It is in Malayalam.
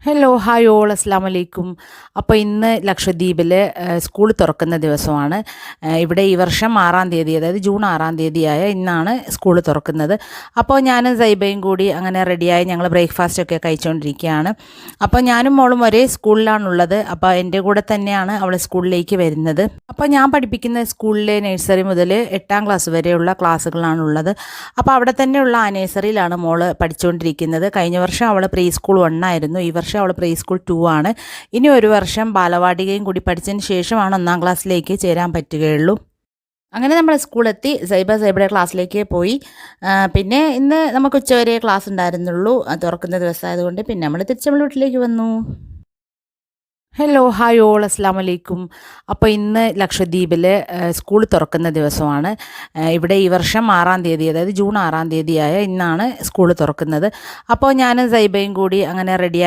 ഹലോ ഹായ് ഓൾ അസ്സാം വലൈക്കും. അപ്പോൾ ഇന്ന് ലക്ഷദ്വീപിൽ സ്കൂൾ തുറക്കുന്ന ദിവസമാണ്. ഇവിടെ ഈ വർഷം 6-ാം തീയതി, അതായത് ജൂൺ 6-ാം തീയതിയായ ഇന്നാണ് സ്കൂൾ തുറക്കുന്നത്. അപ്പോൾ ഞാനും സൈബയും കൂടി അങ്ങനെ റെഡിയായി ഞങ്ങൾ ബ്രേക്ക്ഫാസ്റ്റൊക്കെ കഴിച്ചുകൊണ്ടിരിക്കുകയാണ്. അപ്പോൾ ഞാനും മോളും ഒരേ സ്കൂളിലാണുള്ളത്. അപ്പോൾ എൻ്റെ കൂടെ തന്നെയാണ് അവൾ സ്കൂളിലേക്ക് വരുന്നത്. അപ്പോൾ ഞാൻ പഠിപ്പിക്കുന്ന സ്കൂളിലെ നഴ്സറി മുതൽ 8-ാം ക്ലാസ് വരെയുള്ള ക്ലാസ്സുകളാണുള്ളത്. അപ്പോൾ അവിടെ തന്നെയുള്ള ആ നഴ്സറിയിലാണ് മോള് പഠിച്ചുകൊണ്ടിരിക്കുന്നത്. കഴിഞ്ഞ വർഷം അവൾ പ്രീ സ്കൂൾ 1 ആയിരുന്നു. ഈ വർഷം അവൾ പ്രീ സ്കൂൾ 2 ആണ്. ഇനി ഒരു വർഷം ബാലവാടികയും കൂടി പഠിച്ചതിന് ശേഷമാണ് 1-ാം ക്ലാസ്സിലേക്ക് ചേരാൻ പറ്റുകയുള്ളൂ. അങ്ങനെ നമ്മൾ സ്കൂളെത്തി. സൈബയുടെ ക്ലാസ്സിലേക്ക് പോയി. പിന്നെ ഇന്ന് നമുക്ക് ഉച്ചവരെ ക്ലാസ് ഉണ്ടായിരുന്നുള്ളൂ. തുറക്കുന്ന ദിവസമായതുകൊണ്ട് പിന്നെ നമ്മൾ തിരിച്ച് നമ്മൾ വീട്ടിലേക്ക് വന്നു. ഹലോ ഹായ് ഓൾ അസ്സാം വലൈക്കും. അപ്പോൾ ഇന്ന് ലക്ഷദ്വീപിൽ സ്കൂൾ തുറക്കുന്ന ദിവസമാണ്. ഇവിടെ ഈ വർഷം 6-ാം തീയതി, അതായത് ജൂൺ 6-ാം തീയതിയായ ഇന്നാണ് സ്കൂൾ തുറക്കുന്നത്. അപ്പോൾ ഞാനും സൈബയും കൂടി അങ്ങനെ റെഡിയായി